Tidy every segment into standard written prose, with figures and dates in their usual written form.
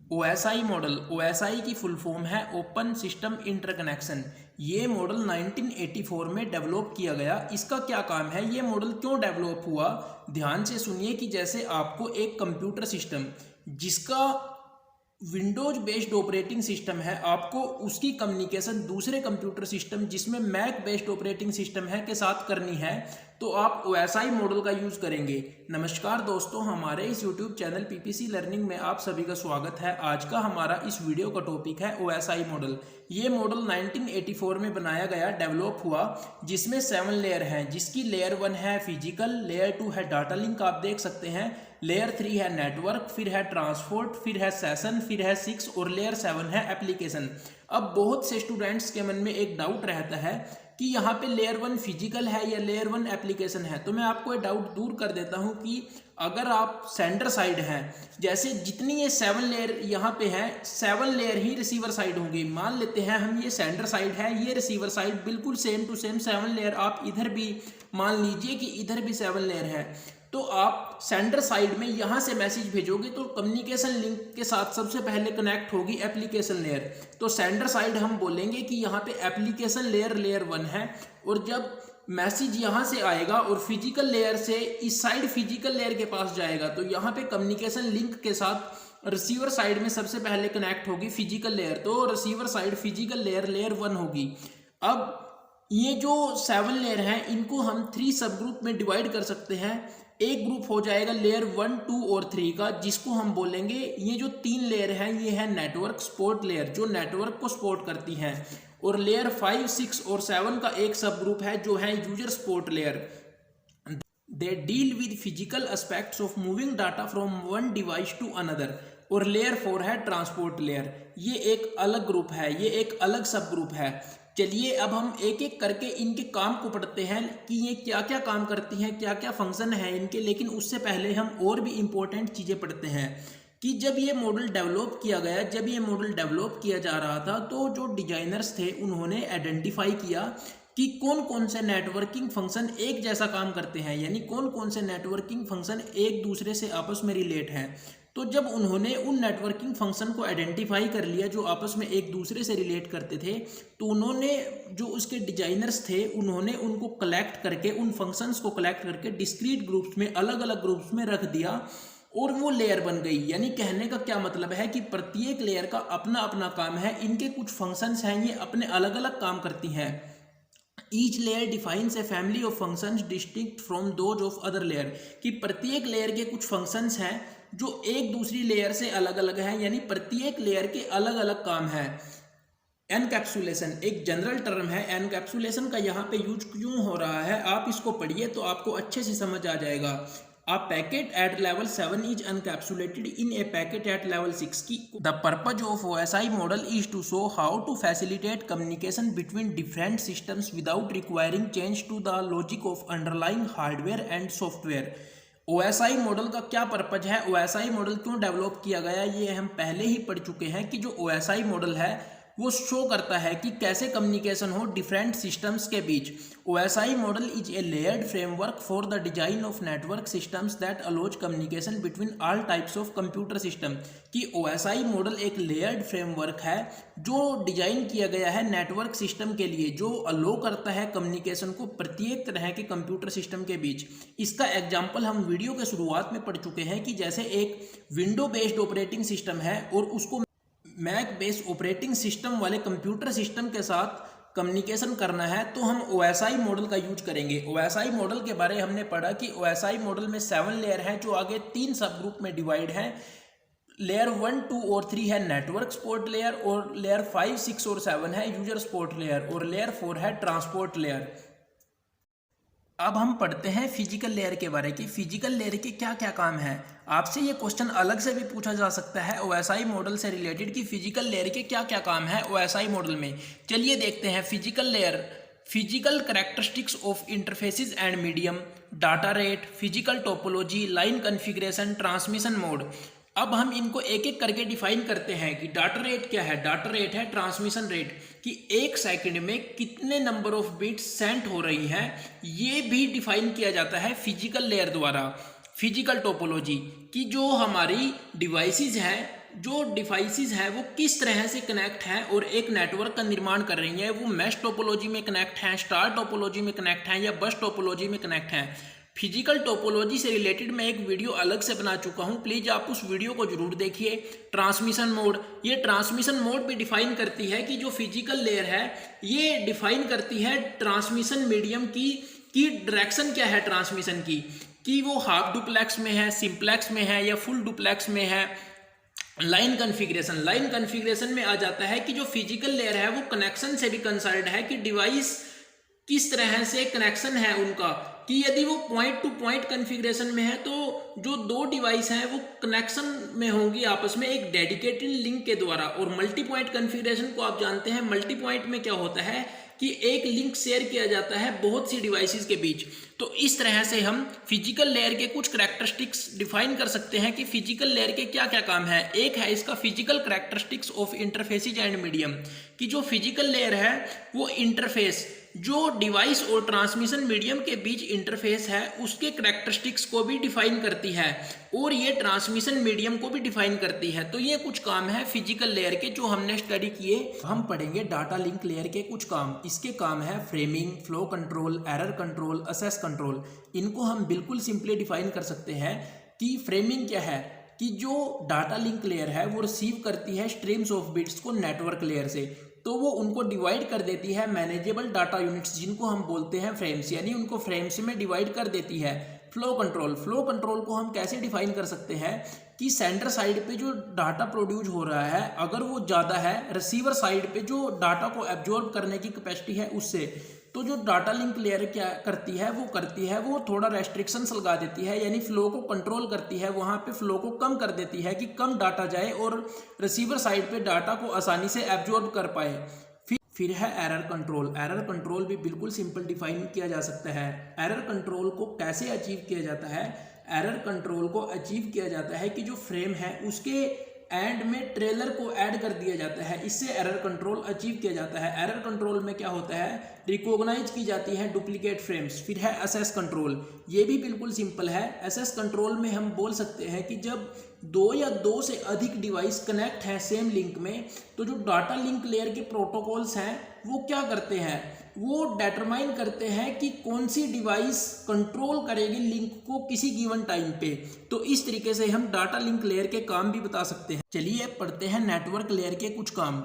OSI model, OSI की full form है open system interconnection. ये मॉडल 1984 में डेवलप किया गया। इसका क्या काम है, ये मॉडल क्यों डेवलप हुआ, ध्यान से सुनिए कि जैसे आपको एक कंप्यूटर सिस्टम जिसका विंडोज बेस्ड ऑपरेटिंग सिस्टम है, आपको उसकी कम्युनिकेशन दूसरे कंप्यूटर सिस्टम जिसमें मैक बेस्ड ऑपरेटिंग सिस्टम है के साथ करनी है, तो आप OSI मॉडल का यूज करेंगे। नमस्कार दोस्तों, हमारे इस YouTube चैनल PPC लर्निंग में आप सभी का स्वागत है। आज का हमारा इस वीडियो का टॉपिक है OSI मॉडल। ये मॉडल 1984 में बनाया गया, डेवलप हुआ, जिसमें 7 लेयर हैं, जिसकी लेयर 1 है फिजिकल, लेयर 2 है डाटा लिंक, आप देख सकते हैं, लेयर 3 है नेटवर्क, फिर है ट्रांसपोर्ट, फिर है सेशन, फिर है 6 और लेयर 7 है एप्लीकेशन। अब बहुत से स्टूडेंट्स के मन में एक डाउट रहता है कि यहाँ पे लेयर 1 फिजिकल है या लेयर 1 एप्लीकेशन है। तो मैं आपको ये डाउट दूर कर देता हूँ कि अगर आप सेंटर साइड हैं, जैसे जितनी ये 7 लेयर यहाँ पे है, 7 लेयर ही रिसीवर साइड होंगी। मान लेते हैं हम ये सेंटर साइड है, ये रिसीवर साइड, बिल्कुल सेम टू सेम 7 लेयर। आप इधर भी मान लीजिए कि इधर भी 7 लेयर है, तो आप सेंटर साइड में यहाँ से मैसेज भेजोगे तो कम्युनिकेशन लिंक के साथ सबसे पहले कनेक्ट होगी एप्लीकेशन लेयर। तो सेंटर साइड हम बोलेंगे कि यहाँ पे एप्लीकेशन लेयर लेयर 1 है, और जब मैसेज यहाँ से आएगा और फिजिकल लेयर से इस साइड फिजिकल लेयर के पास जाएगा, तो यहाँ पे कम्युनिकेशन लिंक के साथ रिसीवर साइड में सबसे पहले कनेक्ट होगी फिजिकल लेयर, तो receiver side physical layer layer 1 होगी। अब ये जो 7 लेयर हैं, इनको हम 3 सब ग्रुप में डिवाइड कर सकते हैं। एक ग्रुप हो जाएगा लेयर 1, 2 और 3 का, जिसको हम बोलेंगे, ये जो 3 लेयर हैं ये है नेटवर्क सपोर्ट लेयर, जो नेटवर्क को सपोर्ट करती हैं, और लेयर 5, 6 और 7 का एक सब ग्रुप है जो है user support layer. They deal with physical aspects of moving data from one device to another. और लेयर 4 है ट्रांसपोर्ट लेयर। ये एक अलग ग्रुप है, ये एक अलग सब ग्रुप है। चलिए अब हम एक एक करके इनके काम को पढ़ते हैं कि ये क्या क्या काम करती हैं, क्या क्या फंक्शन है इनके। लेकिन उससे पहले हम और भी इंपॉर्टेंट चीज़ें पढ़ते हैं कि जब ये मॉडल डेवलप किया गया, जब ये मॉडल डेवलप किया जा रहा था, तो जो डिजाइनर्स थे उन्होंने आइडेंटिफाई किया कि कौन कौन से नेटवर्किंग फंक्शन एक जैसा काम करते हैं, यानी कौन कौन से नेटवर्किंग फंक्शन एक दूसरे से आपस में रिलेट हैं। तो जब उन्होंने उन नेटवर्किंग फंक्शन को आइडेंटिफाई कर लिया जो आपस में एक दूसरे से रिलेट करते थे, तो उन्होंने, जो उसके डिजाइनर्स थे, उन्होंने उनको कलेक्ट करके, उन फंक्शंस को कलेक्ट करके डिस्क्रीट ग्रुप्स में, अलग अलग ग्रुप्स में रख दिया, और वो लेयर बन गई। यानी कहने का क्या मतलब है कि प्रत्येक लेयर का अपना अपना काम है, इनके कुछ फंक्शंस हैं, ये अपने अलग अलग काम करती हैं। Each layer defines a family of functions distinct from those of other layer, कि प्रत्येक लेयर के कुछ फंक्शंस हैं जो एक दूसरी लेयर से अलग अलग हैं, यानी प्रत्येक लेयर के अलग अलग काम है। एनकैप्सुलेशन एक जनरल टर्म है। एनकैप्सुलेशन का यहाँ पे यूज क्यों हो रहा है, आप इसको पढ़िए तो आपको अच्छे से समझ आ जाएगा। A packet at level 7 is encapsulated in a packet at level 6 की the purpose of OSI model is to show how to facilitate communication between different systems without requiring change to the logic of underlying hardware and software। OSI model का क्या purpose है, OSI model क्यों develop किया गया, ये हम पहले ही पढ़ चुके हैं कि जो OSI मॉडल है वो शो करता है कि कैसे कम्युनिकेशन हो डिफरेंट सिस्टम्स के बीच। OSI model is a layered framework for the design of network systems that allows communication between all types of computer system. कि OSI मॉडल एक लेयर्ड फ्रेमवर्क है जो डिजाइन किया गया है नेटवर्क सिस्टम के लिए, जो अलो करता है कम्युनिकेशन को प्रत्येक तरह के कंप्यूटर सिस्टम के बीच। इसका एग्जाम्पल हम वीडियो के शुरुआत में पढ़ चुके हैं कि जैसे एक विंडो बेस्ड ऑपरेटिंग सिस्टम है और उसको मैक बेस्ड ऑपरेटिंग सिस्टम वाले कंप्यूटर सिस्टम के साथ कम्युनिकेशन करना है, तो हम OSI मॉडल का यूज करेंगे। OSI मॉडल के बारे हमने पढ़ा कि OSI मॉडल में 7 लेयर हैं जो आगे 3 सब ग्रुप में डिवाइड हैं। लेयर 1, 2 और 3 है नेटवर्क सपोर्ट लेयर, और लेयर 5, 6 और 7 है यूजर सपोर्ट लेयर, और लेयर 4 है ट्रांसपोर्ट लेयर। अब हम पढ़ते हैं फिजिकल लेयर के बारे की। फिजिकल लेयर के क्या क्या काम है। आपसे ये क्वेश्चन अलग से भी पूछा जा सकता है OSI मॉडल से रिलेटेड कि फिजिकल लेयर के क्या क्या काम है OSI मॉडल में। चलिए देखते हैं। Physical layer, physical characteristics of interfaces and medium, data rate, physical topology, line configuration, transmission mode. अब हम इनको एक एक करके डिफाइन करते हैं कि डाटा रेट क्या है। डाटा रेट है ट्रांसमिशन रेट, कि एक सेकंड में कितने नंबर ऑफ बिट्स सेंड हो रही हैं, ये भी डिफाइन किया जाता है फिजिकल लेयर द्वारा। फिजिकल टोपोलॉजी, कि जो हमारी डिवाइसेस हैं जो डिवाइसेस है वो किस तरह से कनेक्ट हैं और एक नेटवर्क का निर्माण कर रही हैं, वो मैश टोपोलॉजी में कनेक्ट हैं, स्टार टोपोलॉजी में कनेक्ट हैं या बस टोपोलॉजी में कनेक्ट हैं। फिजिकल टोपोलॉजी से रिलेटेड मैं एक वीडियो अलग से बना चुका हूं, प्लीज़ आप उस वीडियो को जरूर देखिए। ट्रांसमिशन मोड, ये ट्रांसमिशन मोड भी डिफाइन करती है कि जो फिजिकल लेयर है ये डिफाइन करती है ट्रांसमिशन मीडियम की डायरेक्शन क्या है ट्रांसमिशन की, कि वो हाफ डुप्लेक्स में है, सिंप्लेक्स में है या फुल डुप्लेक्स में है। लाइन कॉन्फ़िगरेशन में आ जाता है कि जो फिजिकल लेयर है वो कनेक्शन से भी कंसर्न्ड है कि डिवाइस किस तरह से कनेक्शन है उनका, कि यदि वो पॉइंट टू पॉइंट कॉन्फ़िगरेशन में है तो जो दो डिवाइस हैं वो कनेक्शन में होंगी आपस में एक डेडिकेटेड लिंक के द्वारा। और मल्टी पॉइंट कॉन्फ़िगरेशन को आप जानते हैं, मल्टी पॉइंट में क्या होता है कि एक लिंक शेयर किया जाता है बहुत सी डिवाइसेस के बीच। तो इस तरह से हम फिजिकल लेयर के कुछ करैक्टरिस्टिक्स डिफाइन कर सकते हैं कि फिजिकल लेयर के क्या क्या काम है। एक है इसका physical characteristics of interfaces and medium, कि जो फिजिकल लेयर है वो इंटरफेस, जो डिवाइस और ट्रांसमिशन मीडियम के बीच इंटरफेस है उसके करैक्टरिस्टिक्स को भी डिफाइन करती है और ये ट्रांसमिशन मीडियम को भी डिफाइन करती है। तो ये कुछ काम है फिजिकल लेयर के जो हमने स्टडी किए। हम पढ़ेंगे डाटा लिंक लेयर के कुछ काम। इसके काम है framing, flow control, error control, assess control. इनको हम बिल्कुल सिंपली डिफाइन कर सकते हैं कि फ्रेमिंग क्या है, कि जो डाटा लिंक लेयर है वो रिसीव करती है स्ट्रीम्स ऑफ बिट्स को नेटवर्क लेयर से, तो वो उनको डिवाइड कर देती है मैनेजेबल डाटा यूनिट्स जिनको हम बोलते हैं फ्रेम्स, यानी उनको फ्रेम्स में डिवाइड कर देती है। फ्लो कंट्रोल को हम कैसे डिफाइन कर सकते हैं कि सेंडर साइड पे जो डाटा प्रोड्यूस हो रहा है अगर वो ज़्यादा है रिसीवर साइड पे जो डाटा को एब्जॉर्ब करने की कैपेसिटी है उससे, तो जो डाटा लिंक लेयर क्या करती है वो थोड़ा रेस्ट्रिक्शंस लगा देती है, यानी फ्लो को कंट्रोल करती है, वहाँ पे फ्लो को कम कर देती है कि कम डाटा जाए और रिसीवर साइड पे डाटा को आसानी से एब्जॉर्ब कर पाए। फिर है एरर कंट्रोल भी बिल्कुल सिंपल डिफाइन किया जा सकता है। एरर कंट्रोल को कैसे अचीव किया जाता है? एरर कंट्रोल को अचीव किया जाता है कि जो फ्रेम है उसके एंड में ट्रेलर को ऐड कर दिया जाता है, इससे एरर कंट्रोल अचीव किया जाता है। एरर कंट्रोल में क्या होता है, रिकॉग्नाइज की जाती है डुप्लीकेट फ्रेम्स। फिर है असेस कंट्रोल, ये भी बिल्कुल सिंपल है। असेस कंट्रोल में हम बोल सकते हैं कि जब दो या दो से अधिक डिवाइस कनेक्ट हैं सेम लिंक में, तो जो डाटा लिंक लेयर के प्रोटोकॉल्स हैं वो क्या करते हैं, वो डिटरमाइन करते हैं कि कौन सी डिवाइस कंट्रोल करेगी लिंक को किसी गिवन टाइम पे। तो इस तरीके से हम डाटा लिंक लेयर के काम भी बता सकते हैं। चलिए पढ़ते हैं नेटवर्क लेयर के कुछ काम।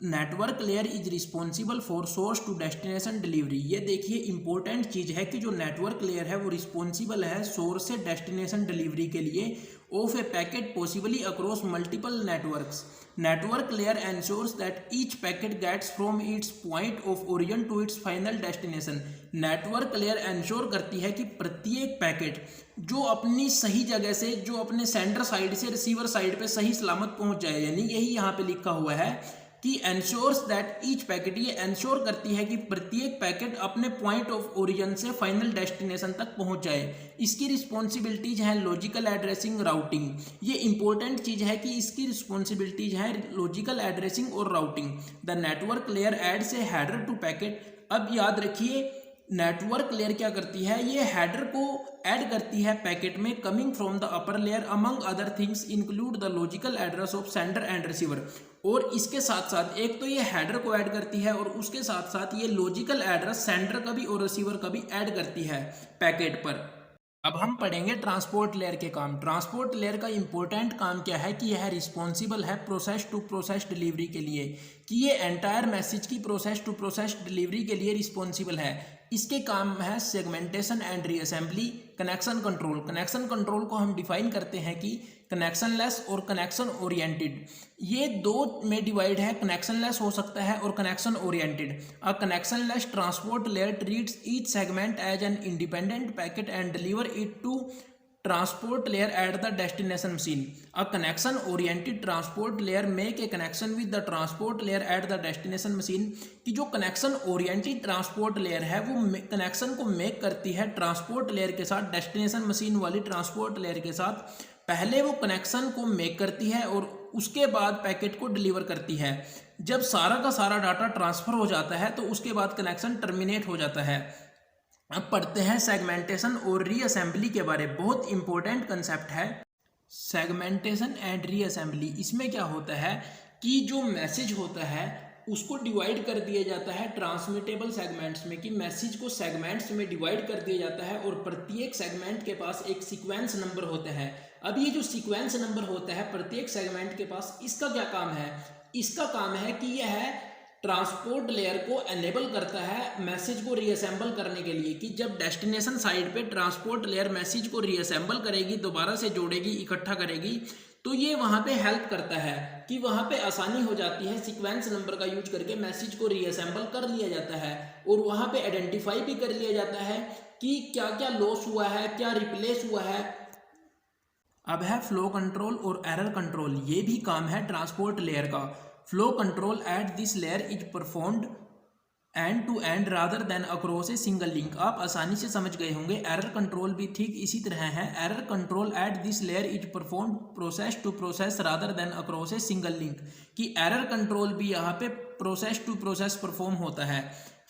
Network layer is responsible for source to destination delivery. ये देखिए इंपॉर्टेंट चीज़ है कि जो नेटवर्क लेयर है वो रिस्पॉन्सिबल है सोर्स से डेस्टिनेशन डिलीवरी के लिए of a packet possibly across multiple networks. Network layer ensures that each packet gets from its point of origin to its final destination. Network layer ensure करती है कि प्रत्येक पैकेट जो अपनी सही जगह से, जो अपने सेंडर साइड से रिसीवर साइड पे सही सलामत पहुंच जाए, यानी यही यहाँ पे लिखा हुआ है कि एंश्योर्स दैट ईच पैकेट, ये एंश्योर करती है कि प्रत्येक पैकेट अपने पॉइंट ऑफ ओरिजिन से फाइनल डेस्टिनेशन तक पहुंच जाए। इसकी रिस्पॉन्सिबिलिटीज हैं लॉजिकल एड्रेसिंग, राउटिंग। ये इंपॉर्टेंट चीज़ है कि इसकी रिस्पॉन्सिबिलिटीज हैं लॉजिकल एड्रेसिंग और routing. The network layer adds a header to packet. अब याद रखिए नेटवर्क लेयर क्या करती है, ये हेडर को ऐड करती है पैकेट में coming from the upper layer. Among other things include the logical address of sender and receiver. और इसके साथ साथ एक तो ये हेडर को ऐड करती है और उसके साथ साथ ये लॉजिकल एड्रेस सेंडर का भी और रिसीवर का भी ऐड करती है पैकेट पर। अब हम पढ़ेंगे ट्रांसपोर्ट लेयर के काम। ट्रांसपोर्ट लेयर का इंपॉर्टेंट काम क्या है कि यह रिस्पॉन्सिबल है प्रोसेस टू प्रोसेस डिलीवरी के लिए, कि ये एंटायर मैसेज की प्रोसेस टू प्रोसेस डिलीवरी के लिए रिस्पॉन्सिबल है। इसके काम है segmentation and reassembly. Connection control को हम डिफाइन करते हैं कि कनेक्शनलेस और कनेक्शन ओरिएंटेड, ये दो में डिवाइड है। कनेक्शनलेस हो सकता है और connection oriented. A connectionless transport layer treats each segment as an independent packet and deliver it to transport layer at the destination machine. A connection oriented transport layer make a connection with the transport layer at the destination machine। कि जो connection oriented transport layer है वो connection को make करती है transport layer के साथ, destination machine वाली ट्रांसपोर्ट लेयर के साथ। पहले वो कनेक्शन को मेक करती है और उसके बाद पैकेट को डिलीवर करती है। जब सारा का सारा डाटा ट्रांसफर हो जाता है तो उसके बाद कनेक्शन टर्मिनेट हो जाता है। अब पढ़ते हैं सेगमेंटेशन और रीअसेंबली के बारे में। बहुत इंपॉर्टेंट कंसेप्ट है। Segmentation and reassembly. इसमें क्या होता है कि जो मैसेज होता है उसको डिवाइड कर दिया जाता है ट्रांसमिटेबल सेगमेंट्स में, कि मैसेज को सेगमेंट्स में डिवाइड कर दिया जाता है और प्रत्येक सेगमेंट के पास एक सीक्वेंस नंबर होता है। अब ये जो सीक्वेंस नंबर होता है प्रत्येक सेगमेंट के पास, इसका क्या काम है? इसका काम है कि यह ट्रांसपोर्ट लेयर को एनेबल करता है मैसेज को रीअसेंबल करने के लिए, कि जब डेस्टिनेशन साइड पे ट्रांसपोर्ट लेयर मैसेज को रीअसेंबल करेगी, दोबारा से जोड़ेगी, इकट्ठा करेगी, तो ये वहाँ पे हेल्प करता है कि वहाँ पे आसानी हो जाती है, सीक्वेंस नंबर का यूज करके मैसेज को रीअसेंबल कर लिया जाता है और वहाँ पे आइडेंटिफाई भी कर लिया जाता है कि क्या क्या लॉस हुआ है, क्या रिप्लेस हुआ है। अब है फ्लो कंट्रोल और एरर कंट्रोल। ये भी काम है ट्रांसपोर्ट लेयर का। Flow control at this layer is performed end to end rather than across a single link. आप आसानी से समझ गए होंगे। एरर कंट्रोल भी ठीक इसी तरह है। Error control at this layer is performed process to process rather than across a single link, कि एरर कंट्रोल भी यहाँ पे प्रोसेस टू प्रोसेस परफॉर्म होता है।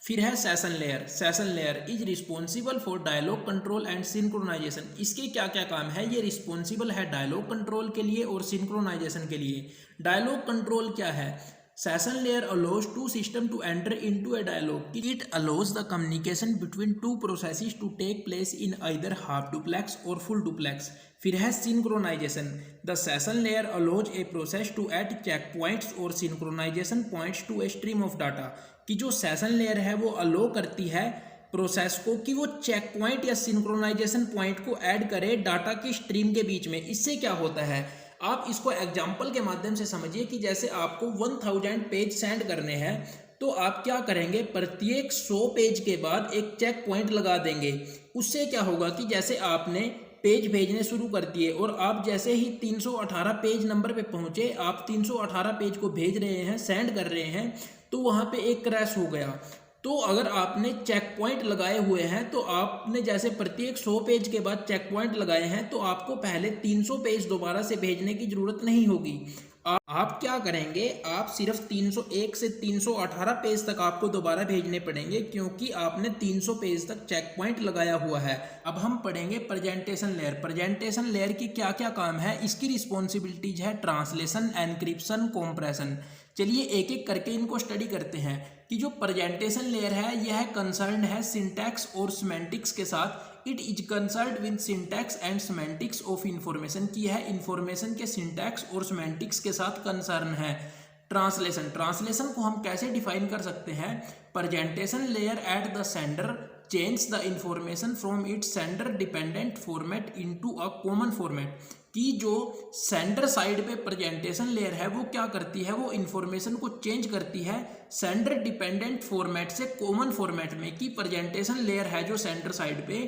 फिर है session layer. Session layer is responsible for dialogue control and synchronisation. इसके क्या क्या काम है? ये रिस्पॉन्सिबल है डायलॉग कंट्रोल के लिए और सिंक्रोनाइजेशन के लिए। डायलॉग कंट्रोल क्या है? Session layer allows two systems to enter into a dialogue. It allows the communication between two processes to take place in either half duplex or full duplex. फिर है synchronization. The session layer allows a process to add checkpoints or synchronization points to a stream of data. कि जो session layer है वो allow करती है process को कि वो चेक पॉइंट या सिंक्रोनाइजेशन पॉइंट को ऐड करे डाटा की स्ट्रीम के बीच में। इससे क्या होता है, आप इसको एग्जाम्पल के माध्यम से समझिए कि जैसे आपको 1000 पेज सेंड करने हैं तो आप क्या करेंगे, प्रत्येक 100 पेज के बाद एक चेक पॉइंट लगा देंगे। उससे क्या होगा कि जैसे आपने पेज भेजने शुरू कर दिए और आप जैसे ही 318 पेज नंबर पे पहुंचे, आप 318 पेज को भेज रहे हैं, सेंड कर रहे हैं, तो वहाँ पे एक क्रैश हो गया। तो अगर आपने चेक पॉइंट लगाए हुए हैं तो आपने जैसे प्रत्येक 100 पेज के बाद चेक पॉइंट लगाए हैं तो आपको पहले 300 पेज दोबारा से भेजने की जरूरत नहीं होगी। आप क्या करेंगे, आप सिर्फ 301 से 318 पेज तक आपको दोबारा भेजने पड़ेंगे क्योंकि आपने 300 पेज तक चेक पॉइंट लगाया हुआ है। अब हम पढ़ेंगे प्रेजेंटेशन लेयर। प्रेजेंटेशन लेयर की क्या क्या काम है, इसकी रिस्पॉन्सिबिलिटीज है ट्रांसलेशन, एनक्रिप्शन, कॉम्प्रेशन। चलिए एक एक करके इनको स्टडी करते हैं कि जो प्रेजेंटेशन लेयर है यह कंसर्न है सिंटैक्स और सिमेंटिक्स के साथ। It is concern with syntax and semantics of information, की है इंफॉर्मेशन के सिंटैक्स और सिमेंटिक्स के साथ कंसर्न है। ट्रांसलेशन, ट्रांसलेशन को हम कैसे डिफाइन कर सकते हैं, presentation layer at the sender change the information from its sender dependent format into a common format. कि जो सेंडर साइड पे प्रेजेंटेशन लेयर है वो क्या करती है, वो इंफॉर्मेशन को चेंज करती है सेंडर डिपेंडेंट फॉर्मेट से कॉमन फॉर्मेट में। कि प्रेजेंटेशन लेयर है जो सेंडर साइड पे,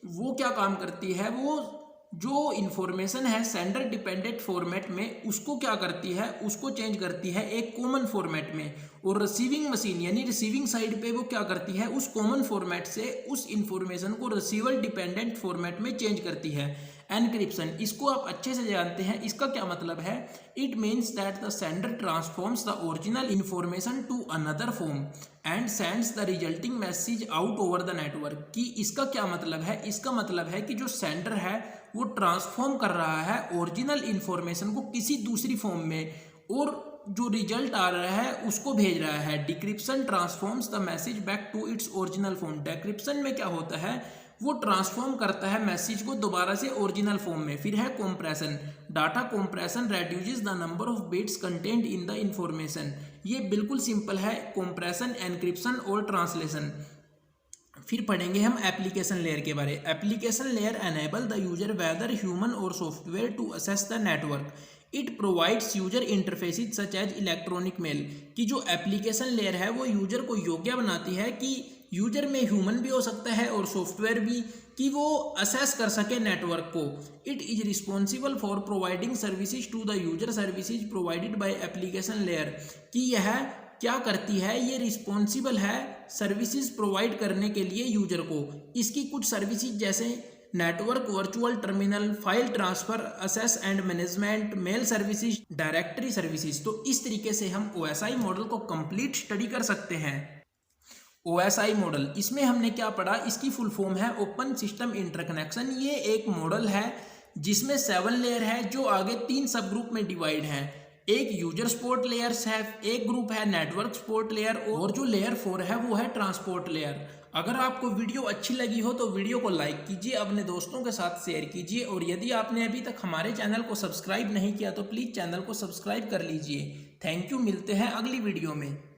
वो क्या काम करती है, वो जो इंफॉर्मेशन है सेंडर डिपेंडेंट फॉर्मेट में उसको क्या करती है, उसको चेंज करती है एक कॉमन फॉर्मेट में। और रिसीविंग मशीन यानी रिसीविंग साइड पे वो क्या करती है, उस कॉमन फॉर्मेट से उस इंफॉर्मेशन को रिसीवर डिपेंडेंट फॉर्मेट में चेंज करती है। एनक्रिप्शन, इसको आप अच्छे से जानते हैं। इसका क्या मतलब है, it means that the sender transforms the original information to another form and sends the resulting message out over the network. कि इसका क्या मतलब है, इसका मतलब है कि जो सेंडर है वो ट्रांसफॉर्म कर रहा है ओरिजिनल इंफॉर्मेशन को किसी दूसरी फॉर्म में और जो रिजल्ट आ रहा है उसको भेज रहा है। Decryption transforms the message back to its original form. Decryption में क्या होता है, वो ट्रांसफॉर्म करता है मैसेज को दोबारा से ओरिजिनल फॉर्म में। फिर है compression, data compression reduces the number of bits content in the information. ये बिल्कुल सिंपल है, कॉम्प्रेशन, एनक्रिप्शन और ट्रांसलेशन। फिर पढ़ेंगे हम एप्लीकेशन लेयर के बारे। Application layer enable the user whether human और software to access the network. It provides user interfaces such as electronic mail. कि जो एप्लीकेशन लेयर है वो यूजर को योग्य बनाती है कि यूजर में ह्यूमन भी हो सकता है और सॉफ्टवेयर भी, कि वो असेस कर सके नेटवर्क को। It is responsible for providing services to the user services provided by application layer. कि यह क्या करती है, ये रिस्पॉन्सिबल है सर्विसेज प्रोवाइड करने के लिए यूजर को। इसकी कुछ सर्विसेज जैसे network, virtual terminal, file transfer, access and management, mail services, directory services. तो इस तरीके से हम OSI मॉडल को कंप्लीट स्टडी कर सकते हैं। OSI मॉडल, इसमें हमने क्या पढ़ा, इसकी फुल फॉर्म है ओपन सिस्टम इंटरकनेक्शन। ये एक मॉडल है जिसमें 7 लेयर है जो आगे 3 सब ग्रुप में डिवाइड हैं। एक यूजर सपोर्ट लेयर्स है, एक ग्रुप है नेटवर्क सपोर्ट लेयर, और जो लेयर 4 है वो है ट्रांसपोर्ट लेयर। अगर आपको वीडियो अच्छी लगी हो तो वीडियो को लाइक कीजिए, अपने दोस्तों के साथ शेयर कीजिए, और यदि आपने अभी तक हमारे चैनल को सब्सक्राइब नहीं किया तो प्लीज़ चैनल को सब्सक्राइब कर लीजिए। थैंक यू, मिलते हैं अगली वीडियो में।